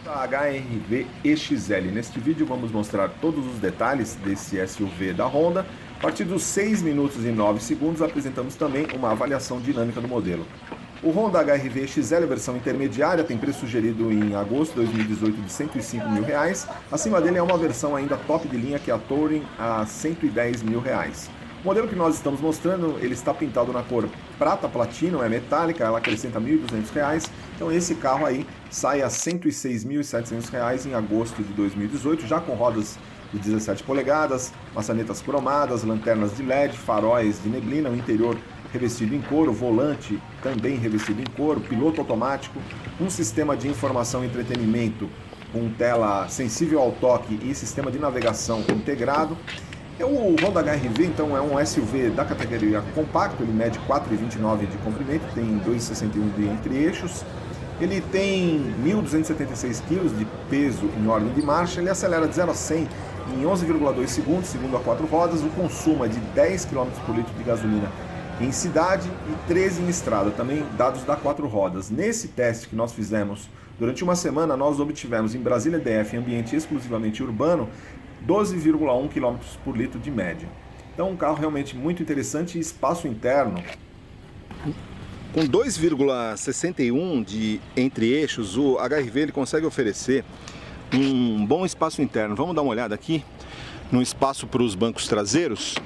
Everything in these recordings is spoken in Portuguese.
Da HR-V EXL. Neste vídeo vamos mostrar todos os detalhes desse SUV da Honda. A partir dos 6 minutos e 9 segundos apresentamos também uma avaliação dinâmica do modelo. O Honda HR-V EXL versão intermediária tem preço sugerido em agosto de 2018 de R$ 105 mil. Acima dele é uma versão ainda top de linha que é a Touring a R$ 110 mil. O modelo que nós estamos mostrando, ele está pintado na cor prata platinum, é metálica, ela acrescenta R$ 1.200. Então esse carro aí sai a R$ 106.700 em agosto de 2018, já com rodas de 17 polegadas, maçanetas cromadas, lanternas de LED, faróis de neblina, o interior revestido em couro, volante também revestido em couro, piloto automático, um sistema de informação e entretenimento com tela sensível ao toque e sistema de navegação integrado. O Honda HR-V, então, é um SUV da categoria compacto, ele mede 4,29 de comprimento, tem 2,61 de entre-eixos, ele tem 1.276 kg de peso em ordem de marcha, ele acelera de 0 a 100 em 11,2 segundos, segundo a 4 rodas, o consumo é de 10 km por litro de gasolina em cidade e 13 em estrada, também dados da 4 rodas. Nesse teste que nós fizemos durante uma semana, nós obtivemos em Brasília DF, em ambiente exclusivamente urbano, 12,1 km por litro de média. Então um carro realmente muito interessante, espaço interno. Com 2,61 de entre-eixos, o HR-V ele consegue oferecer um bom espaço interno. Vamos dar uma olhada aqui no espaço para os bancos traseiros.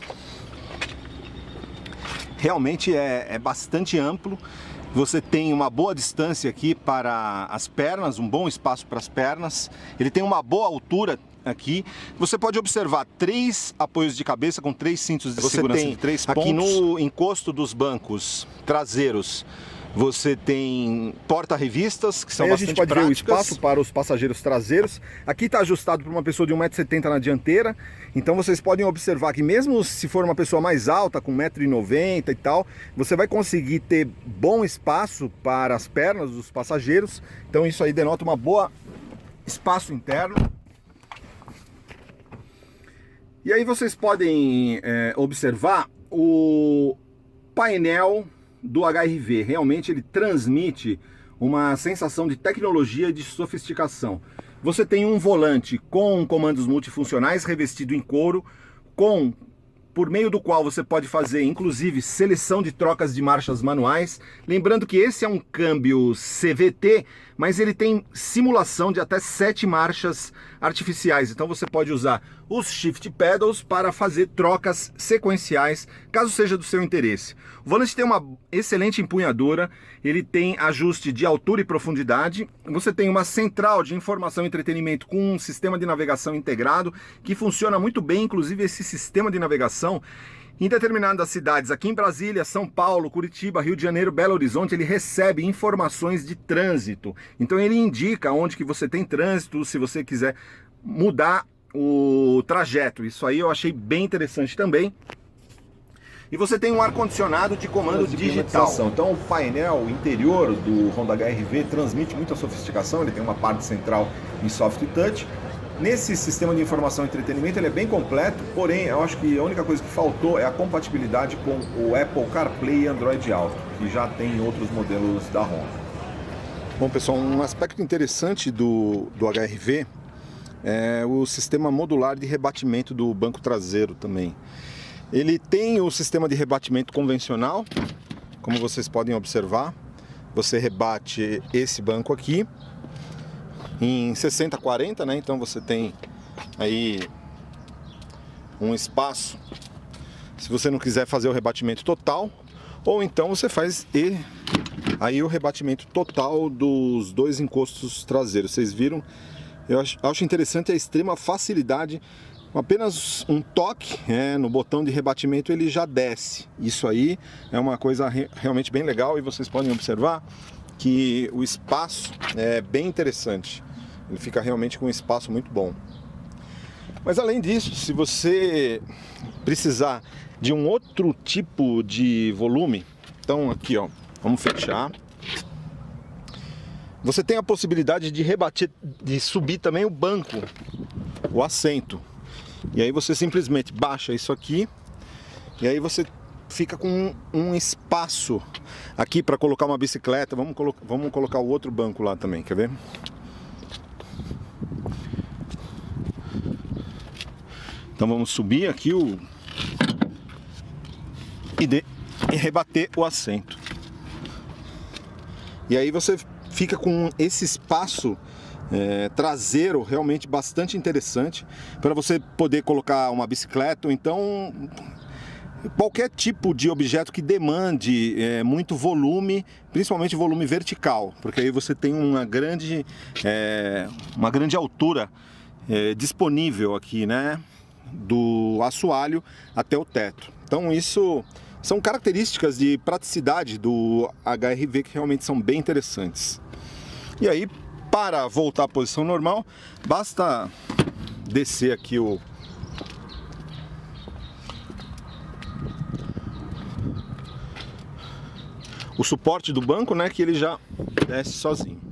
Realmente é bastante amplo. Você tem uma boa distância aqui para as pernas, um bom espaço para as pernas. Ele tem uma boa altura aqui. Você pode observar 3 apoios de cabeça com 3 cintos de segurança de 3 pontos. Aqui no encosto dos bancos traseiros você tem porta-revistas, que são bastante práticas. A gente pode ver o espaço para os passageiros traseiros. Aqui está ajustado para uma pessoa de 1,70 m na dianteira. Então vocês podem observar que mesmo se for uma pessoa mais alta, com 1,90 m e tal, você vai conseguir ter bom espaço para as pernas dos passageiros. Então isso aí denota uma boa espaço interno. E aí vocês podem observar o painel do HR-V. Realmente ele transmite uma sensação de tecnologia e de sofisticação. Você tem um volante com comandos multifuncionais revestido em couro, por meio do qual você pode fazer inclusive seleção de trocas de marchas manuais. Lembrando que esse é um câmbio CVT, mas ele tem simulação de até 7 marchas artificiais. Então você pode usar os shift pedals para fazer trocas sequenciais, caso seja do seu interesse. O volante tem uma excelente empunhadura, ele tem ajuste de altura e profundidade. Você tem uma central de informação e entretenimento com um sistema de navegação integrado, que funciona muito bem, inclusive esse sistema de navegação em determinadas cidades, aqui em Brasília, São Paulo, Curitiba, Rio de Janeiro, Belo Horizonte, ele recebe informações de trânsito. Então ele indica onde que você tem trânsito, se você quiser mudar o trajeto. Isso aí eu achei bem interessante também. E você tem um ar-condicionado de comando digital. Então o painel interior do Honda HR-V transmite muita sofisticação, ele tem uma parte central em soft touch. Nesse sistema de informação e entretenimento ele é bem completo, porém eu acho que a única coisa que faltou é a compatibilidade com o Apple CarPlay e Android Auto, que já tem em outros modelos da Honda. Bom pessoal, um aspecto interessante do HR-V é o sistema modular de rebatimento do banco traseiro também. Ele tem o sistema de rebatimento convencional, como vocês podem observar. Você rebate esse banco aqui em 60/40, né? Então você tem aí um espaço, se você não quiser fazer o rebatimento total, ou então você faz aí o rebatimento total dos 2 encostos traseiros. Vocês viram? Eu acho interessante a extrema facilidade. Com apenas um toque no botão de rebatimento ele já desce. Isso aí é uma coisa realmente bem legal, e vocês podem observar que o espaço é bem interessante. Ele fica realmente com um espaço muito bom. Mas além disso, se você precisar de um outro tipo de volume, então aqui ó, vamos fechar. Você tem a possibilidade de rebater, de subir também o banco, o assento. E aí você simplesmente baixa isso aqui, e aí você fica com um espaço aqui para colocar uma bicicleta. Vamos colocar o outro banco lá também, quer ver? Então vamos subir aqui e rebater o assento. E aí você fica com esse espaço traseiro realmente bastante interessante para você poder colocar uma bicicleta ou então qualquer tipo de objeto que demande muito volume, principalmente volume vertical, porque aí você tem uma grande altura disponível aqui, né, do assoalho até o teto. Então isso são características de praticidade do HR-V que realmente são bem interessantes. E aí, para voltar à posição normal, basta descer aqui o suporte do banco, né, que ele já desce sozinho.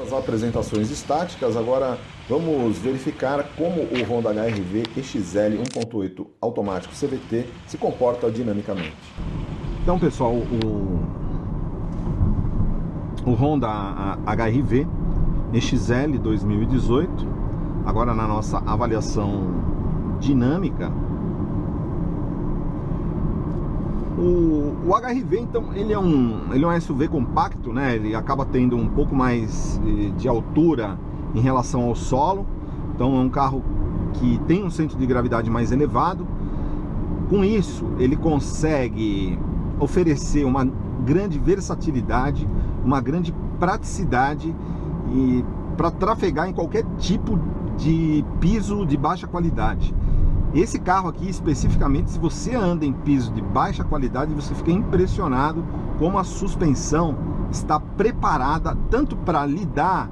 As apresentações estáticas, agora vamos verificar como o Honda HR-V EXL 1.8 automático CVT se comporta dinamicamente. Então, pessoal, o Honda HR-V EXL 2018, agora na nossa avaliação dinâmica. O HR-V, então, ele é um SUV compacto, né? Ele acaba tendo um pouco mais de altura em relação ao solo. Então é um carro que tem um centro de gravidade mais elevado. Com isso, ele consegue oferecer uma grande versatilidade, uma grande praticidade e para trafegar em qualquer tipo de piso de baixa qualidade. Esse carro aqui especificamente, se você anda em piso de baixa qualidade, você fica impressionado como a suspensão está preparada tanto para lidar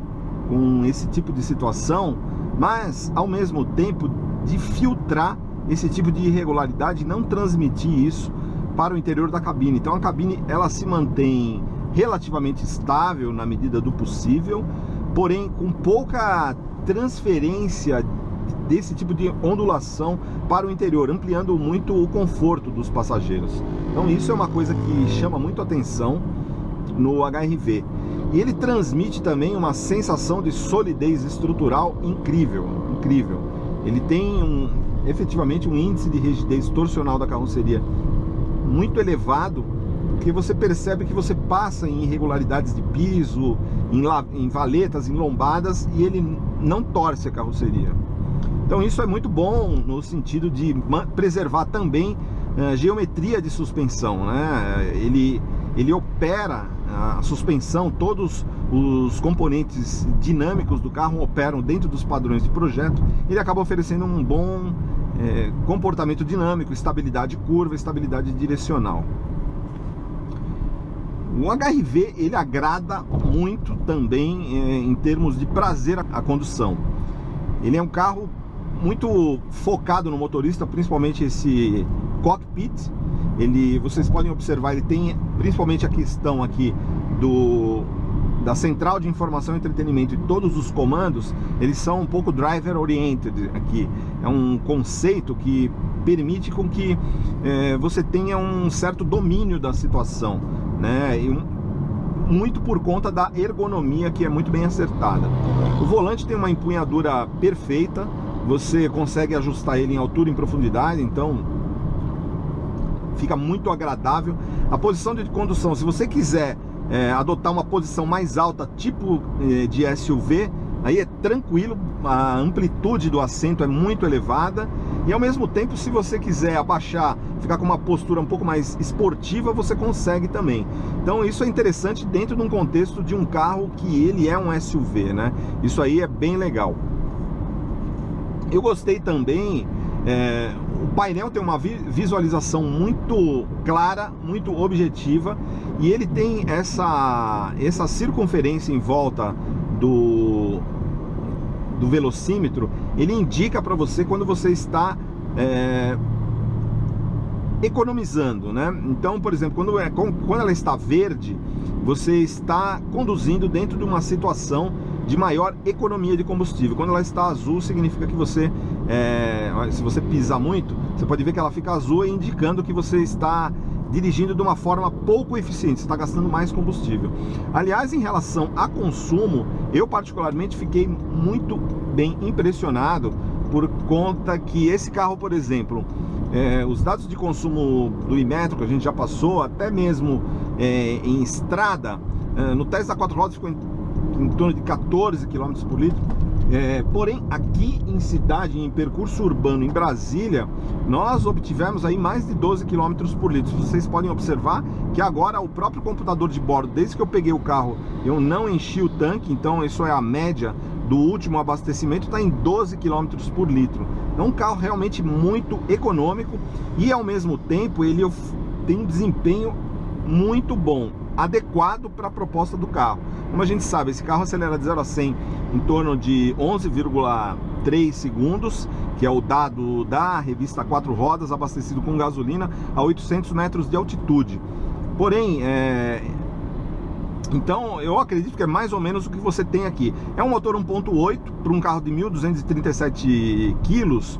com esse tipo de situação, mas ao mesmo tempo de filtrar esse tipo de irregularidade e não transmitir isso para o interior da cabine. Então a cabine ela se mantém relativamente estável na medida do possível, porém com pouca transferência desse tipo de ondulação para o interior, ampliando muito o conforto dos passageiros. Então isso é uma coisa que chama muito atenção no HR-V. E ele transmite também uma sensação de solidez estrutural incrível. Ele tem efetivamente um índice de rigidez torsional da carroceria muito elevado, que você percebe que você passa em irregularidades de piso, em valetas, em lombadas, e ele não torce a carroceria. Então isso é muito bom no sentido de preservar também a geometria de suspensão, né? Ele opera a suspensão, todos os componentes dinâmicos do carro operam dentro dos padrões de projeto. Ele acaba oferecendo um bom comportamento dinâmico, estabilidade curva, estabilidade direcional. O HR-V ele agrada muito também em termos de prazer à condução. Ele é um carro muito focado no motorista, principalmente esse cockpit. Vocês podem observar, ele tem principalmente a questão aqui da central de informação e entretenimento, e todos os comandos eles são um pouco driver oriented aqui. É um conceito que permite com que você tenha um certo domínio da situação, né? Muito por conta da ergonomia, que é muito bem acertada. O volante tem uma empunhadura perfeita, você consegue ajustar ele em altura e em profundidade, então fica muito agradável. A posição de condução, se você quiser adotar uma posição mais alta, tipo de SUV, aí é tranquilo, a amplitude do assento é muito elevada, e ao mesmo tempo, se você quiser abaixar, ficar com uma postura um pouco mais esportiva, você consegue também. Então isso é interessante dentro de um contexto de um carro que ele é um SUV, né? Isso aí é bem legal. Eu gostei também, o painel tem uma visualização muito clara, muito objetiva, e ele tem essa circunferência em volta do velocímetro. Ele indica para você quando você está economizando, né? Então, por exemplo, quando ela está verde, você está conduzindo dentro de uma situação de maior economia de combustível. Quando ela está azul, significa que você, se você pisar muito, você pode ver que ela fica azul, indicando que você está dirigindo de uma forma pouco eficiente, você está gastando mais combustível. Aliás, em relação a consumo, eu particularmente fiquei muito bem impressionado por conta que esse carro, por exemplo, os dados de consumo do Inmetro que a gente já passou, até mesmo em estrada, no teste da 4 rodas ficou em torno de 14 km por litro. Porém, aqui em cidade, em percurso urbano, em Brasília, nós obtivemos aí mais de 12 km por litro. Vocês podem observar que agora o próprio computador de bordo, desde que eu peguei o carro, eu não enchi o tanque, então isso é a média do último abastecimento, está em 12 km por litro. É um carro realmente muito econômico e ao mesmo tempo ele tem um desempenho muito bom, adequado para a proposta do carro. Como a gente sabe, esse carro acelera de 0 a 100 em torno de 11,3 segundos, que é o dado da revista 4 rodas, abastecido com gasolina a 800 metros de altitude. Porém, então eu acredito que é mais ou menos o que você tem aqui. É um motor 1.8 para um carro de 1.237 quilos.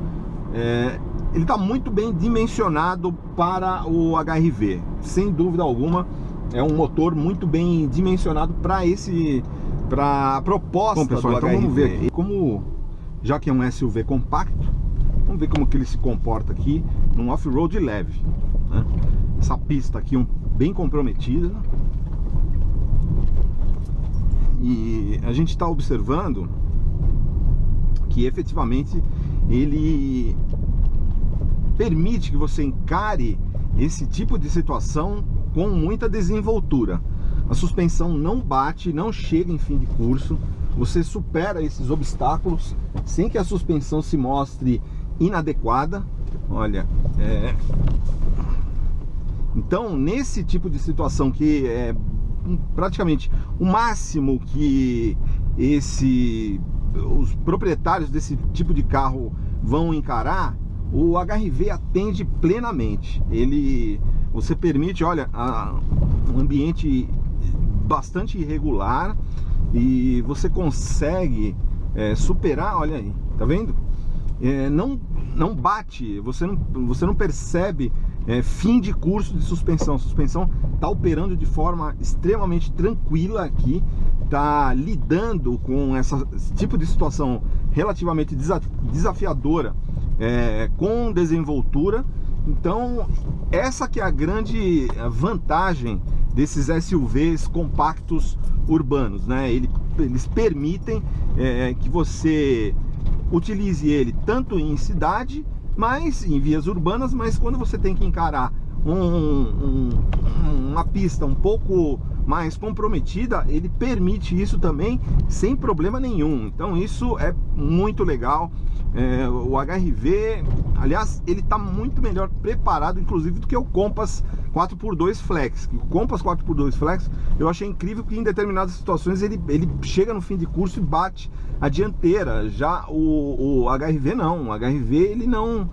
Ele está muito bem dimensionado para o HR-V, sem dúvida alguma. É um motor muito bem dimensionado para a proposta. Bom, pessoal, então vamos ver aqui. Como já que é um SUV compacto, vamos ver como que ele se comporta aqui num off-road leve, né? Essa pista aqui bem comprometida, e a gente está observando que efetivamente ele permite que você encare esse tipo de situação com muita desenvoltura. A suspensão não bate, não chega em fim de curso, você supera esses obstáculos sem que a suspensão se mostre inadequada. Olha, então nesse tipo de situação que é praticamente o máximo que os proprietários desse tipo de carro vão encarar, o HR-V atende plenamente. Você permite, olha, um ambiente bastante irregular e você consegue superar, olha aí, tá vendo? Não bate, você não percebe fim de curso de suspensão. A suspensão está operando de forma extremamente tranquila aqui, está lidando com esse tipo de situação relativamente desafiadora, com desenvoltura. Então essa que é a grande vantagem desses SUVs compactos urbanos, né? Eles permitem que você utilize ele tanto em cidade, mas em vias urbanas, mas quando você tem que encarar uma pista um pouco mais comprometida, ele permite isso também sem problema nenhum. Então isso é muito legal. O HR-V, aliás, ele está muito melhor preparado, inclusive, do que o Compass 4x2 Flex. O Compass 4x2 Flex eu achei incrível que em determinadas situações ele chega no fim de curso e bate a dianteira. Já o HR-V não, o HR-V ele não...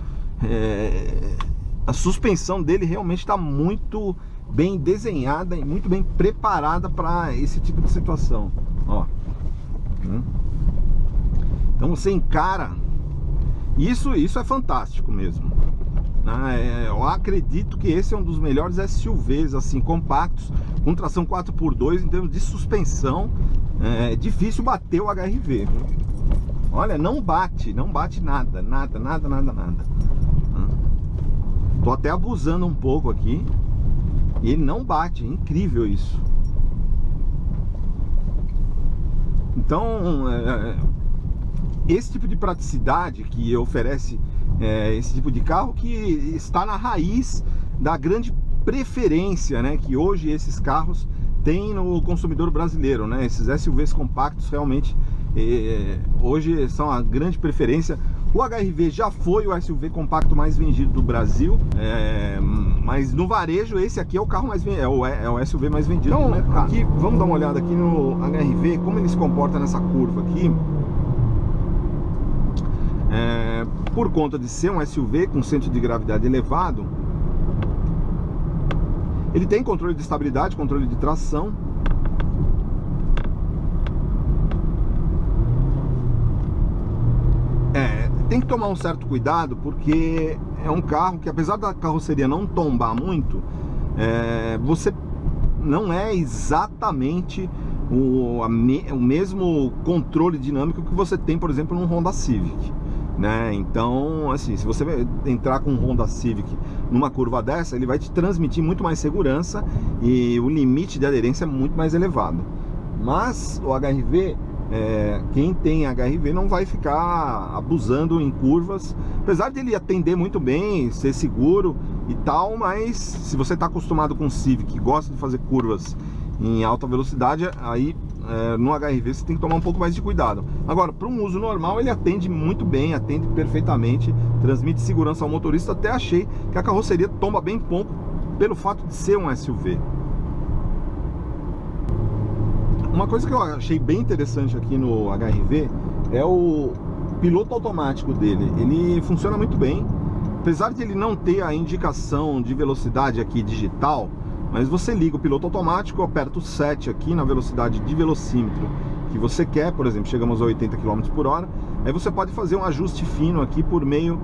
a suspensão dele realmente está muito bem desenhada e muito bem preparada para esse tipo de situação. Ó. Então você encara. Isso é fantástico mesmo. Eu acredito que esse é um dos melhores SUVs assim compactos com tração 4x2 em termos de suspensão. É difícil bater o HR-V. Olha, não bate nada. Tô até abusando um pouco aqui. E ele não bate, é incrível isso. Então, esse tipo de praticidade que oferece esse tipo de carro, que está na raiz da grande preferência, né, que hoje esses carros têm no consumidor brasileiro, né? Esses SUVs compactos realmente hoje são a grande preferência. O HR-V já foi o SUV compacto mais vendido do Brasil, mas no varejo esse aqui é o carro mais vendido, é o SUV mais vendido. Então, aqui vamos dar uma olhada aqui no HR-V, como ele se comporta nessa curva aqui. Por conta de ser um SUV com centro de gravidade elevado, ele tem controle de estabilidade, controle de tração. Tem que tomar um certo cuidado, porque é um carro que, apesar da carroceria não tombar muito, você não é exatamente o mesmo controle dinâmico que você tem, por exemplo, num Honda Civic. né? Então, assim, se você entrar com um Honda Civic numa curva dessa, ele vai te transmitir muito mais segurança e o limite de aderência é muito mais elevado. Mas o HRV, quem tem HRV não vai ficar abusando em curvas, apesar de ele atender muito bem, ser seguro e tal, mas se você está acostumado com o Civic e gosta de fazer curvas em alta velocidade, aí no HRV você tem que tomar um pouco mais de cuidado. Agora, para um uso normal, ele atende muito bem, atende perfeitamente, transmite segurança ao motorista. Até achei que a carroceria tomba bem pouco pelo fato de ser um SUV. Uma coisa que eu achei bem interessante aqui no HRV é o piloto automático dele. Ele funciona muito bem, apesar de ele não ter a indicação de velocidade aqui digital, mas você liga o piloto automático, aperta o 7 aqui na velocidade de velocímetro que você quer, por exemplo, chegamos a 80 km por hora, aí você pode fazer um ajuste fino aqui por meio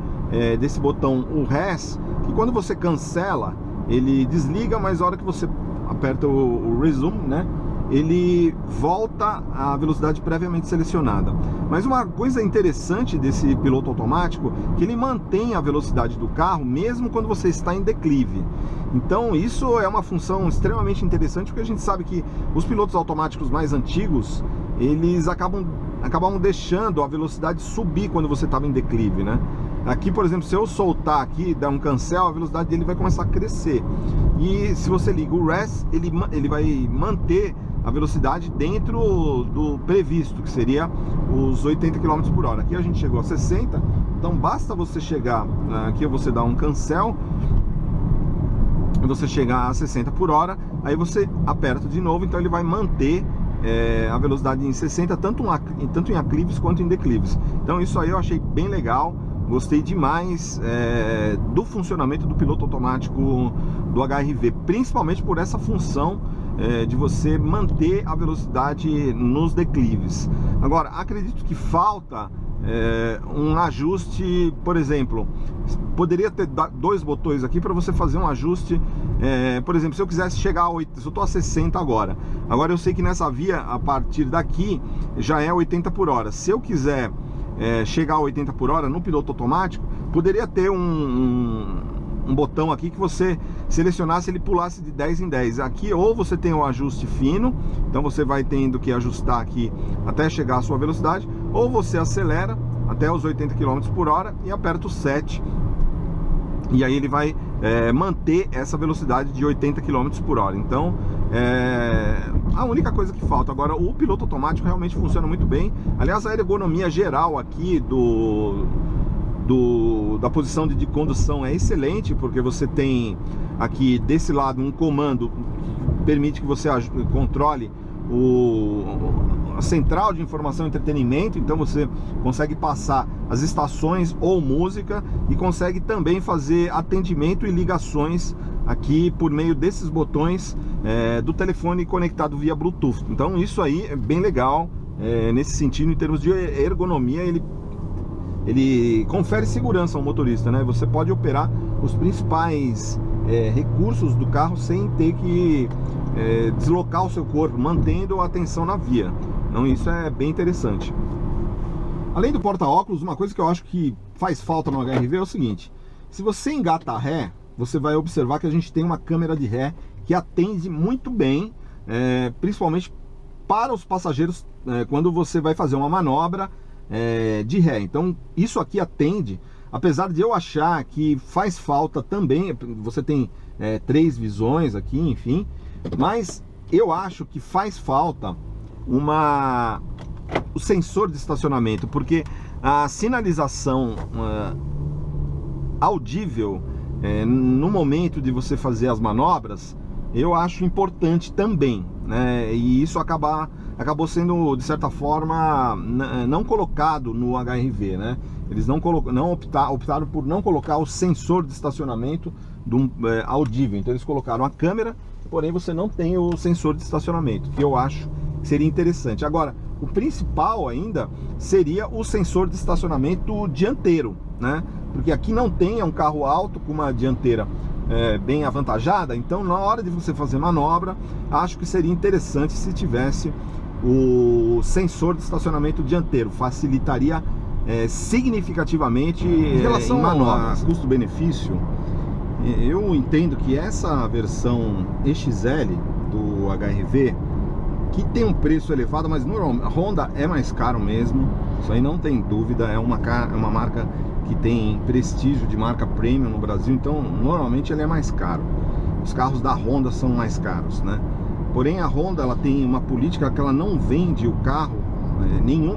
desse botão, o RES, que quando você cancela, ele desliga, mas a hora que você aperta o resume, né, ele volta à velocidade previamente selecionada. Mas uma coisa interessante desse piloto automático, que ele mantém a velocidade do carro mesmo quando você está em declive. Então isso é uma função extremamente interessante, porque a gente sabe que os pilotos automáticos mais antigos, eles acabavam deixando a velocidade subir quando você estava em declive, né? Aqui, por exemplo, se eu soltar aqui, dar um cancel, a velocidade dele vai começar a crescer. E se você liga o RES, ele vai manter a velocidade dentro do previsto, que seria os 80 km por hora. Aqui a gente chegou a 60, então basta você chegar, aqui você dá um cancel, você chegar a 60 por hora, aí você aperta de novo, então ele vai manter a velocidade em 60, tanto em aclives quanto em declives. Então isso aí eu achei bem legal. Gostei demais do funcionamento do piloto automático do HRV, principalmente por essa função de você manter a velocidade nos declives. Agora, acredito que falta um ajuste, por exemplo, poderia ter dois botões aqui para você fazer um ajuste. Por exemplo, se eu quisesse chegar a 80, se eu estou a 60 agora eu sei que nessa via, a partir daqui, já é 80 por hora. Se eu quiser chegar a 80 por hora no piloto automático, poderia ter um botão aqui que você selecionasse, ele pulasse de 10 em 10. Aqui ou você tem o ajuste fino, então você vai tendo que ajustar aqui até chegar à sua velocidade, ou você acelera até os 80 km por hora e aperta o 7, e aí ele vai manter essa velocidade de 80 km por hora. Então a única coisa que falta. Agora, o piloto automático realmente funciona muito bem. Aliás, a ergonomia geral aqui da posição de condução é excelente, porque você tem aqui desse lado um comando que permite que você controle a central de informação e entretenimento. Então você consegue passar as estações ou música e consegue também fazer atendimento e ligações aqui por meio desses botões do telefone conectado via Bluetooth. Então isso aí é bem legal nesse sentido. Em termos de ergonomia, ele confere segurança ao motorista, né? Você pode operar os principais recursos do carro sem ter que deslocar o seu corpo, mantendo a atenção na via. Então isso é bem interessante. Além do porta-óculos, uma coisa que eu acho que faz falta no HRV é o seguinte: se você engata ré, você vai observar que a gente tem uma câmera de ré que atende muito bem, principalmente para os passageiros quando você vai fazer uma manobra de ré. Então isso aqui atende, apesar de eu achar que faz falta também. Você tem 3 visões aqui, enfim, mas eu acho que faz falta o sensor de estacionamento, porque a sinalização audível no momento de você fazer as manobras, eu acho importante também, né? E isso acabou sendo, de certa forma, não colocado no HRV, né? Eles optaram por não colocar o sensor de estacionamento audível. Então eles colocaram a câmera, porém você não tem o sensor de estacionamento, que eu acho que seria interessante. Agora, o principal ainda seria o sensor de estacionamento dianteiro, né? Porque aqui não tem, é um carro alto com uma dianteira bem avantajada. Então na hora de você fazer manobra, acho que seria interessante se tivesse o sensor de estacionamento dianteiro. Facilitaria significativamente em relação em manobras. a custo-benefício. Eu entendo que essa versão EXL do HR-V, que tem um preço elevado, mas a Honda é mais caro mesmo, isso aí não tem dúvida, é uma marca que tem prestígio de marca premium no Brasil, então normalmente ele é mais caro. Os carros da Honda são mais caros, né? Porém a Honda, ela tem uma política que ela não vende o carro,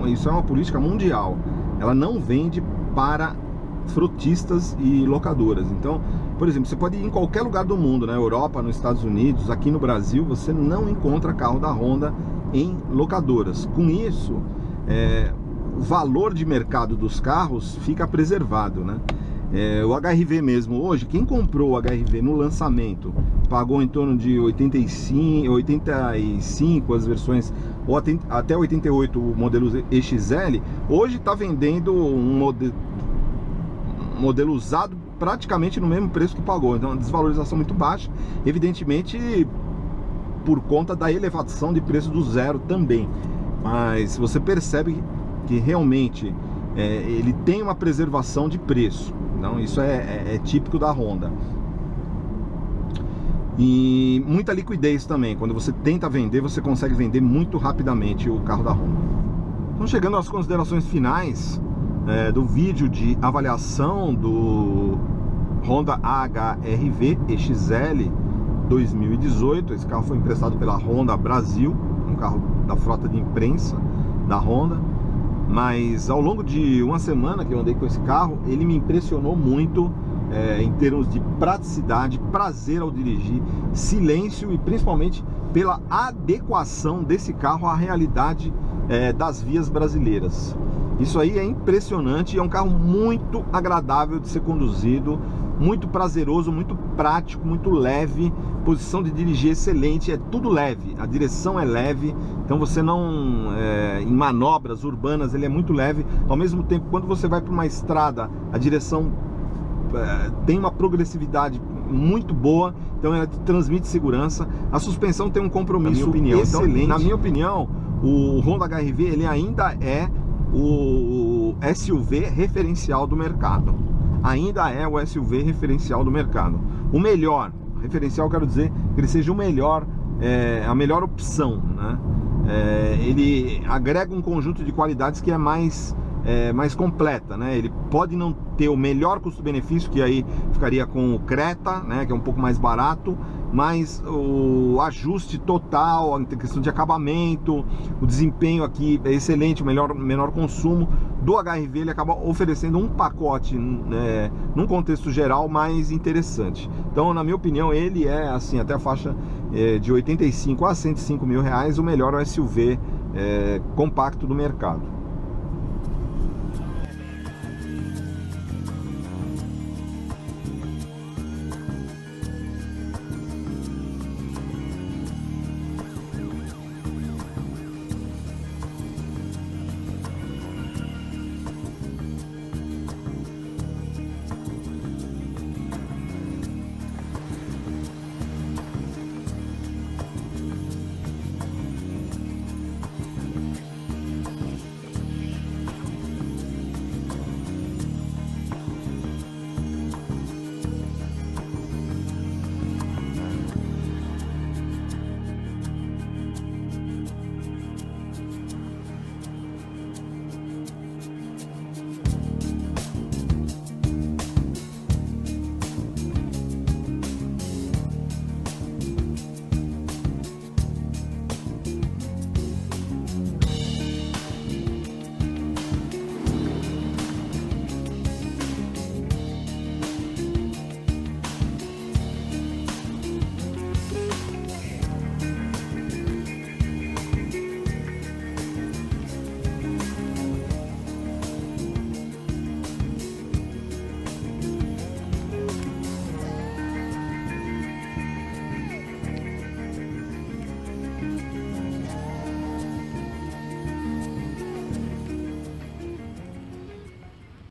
isso é uma política mundial, ela não vende para frotistas e locadoras. Então, por exemplo, você pode ir em qualquer lugar do mundo, na Europa, nos Estados Unidos, aqui no Brasil, você não encontra carro da Honda em locadoras. Com isso, o valor de mercado dos carros fica preservado, né? O HR-V mesmo, hoje, quem comprou o HR-V no lançamento pagou em torno de 85 as versões, ou até 88 o modelo EXL, hoje está vendendo um modelo usado praticamente no mesmo preço que pagou. Então, uma desvalorização muito baixa, evidentemente por conta da elevação de preço do zero também. Mas você percebe que realmente ele tem uma preservação de preço. Então, isso é típico da Honda. E muita liquidez também. Quando você tenta vender, você consegue vender muito rapidamente o carro da Honda. Então, chegando às considerações finais do vídeo de avaliação do Honda HR-V EXL 2018. Esse carro foi emprestado pela Honda Brasil, um carro da frota de imprensa da Honda. Mas ao longo de uma semana que eu andei com esse carro, ele me impressionou muito em termos de praticidade, prazer ao dirigir, silêncio e principalmente pela adequação desse carro à realidade das vias brasileiras. Isso aí é impressionante, é um carro muito agradável de ser conduzido, muito prazeroso, muito prático, muito leve, posição de dirigir excelente, é tudo leve, a direção é leve, então você não, em manobras urbanas ele é muito leve, ao mesmo tempo quando você vai para uma estrada, a direção tem uma progressividade muito boa, então ela te transmite segurança, a suspensão tem um compromisso excelente. Então, na minha opinião, o Honda HR-V ele ainda é o SUV referencial do mercado. Ainda é o SUV referencial do mercado. O melhor, referencial quero dizer que ele seja o melhor, a melhor opção, né? Ele agrega um conjunto de qualidades que é mais completa, né? Ele pode não ter o melhor custo-benefício, que aí ficaria com o Creta, né? Que é um pouco mais barato, mas o ajuste total, a questão de acabamento, o desempenho aqui é excelente, o menor consumo do HR-V, ele acaba oferecendo um pacote, num contexto geral, mais interessante. Então, na minha opinião, ele é, assim, até a faixa de 85 a 105 mil reais, o melhor SUV compacto do mercado.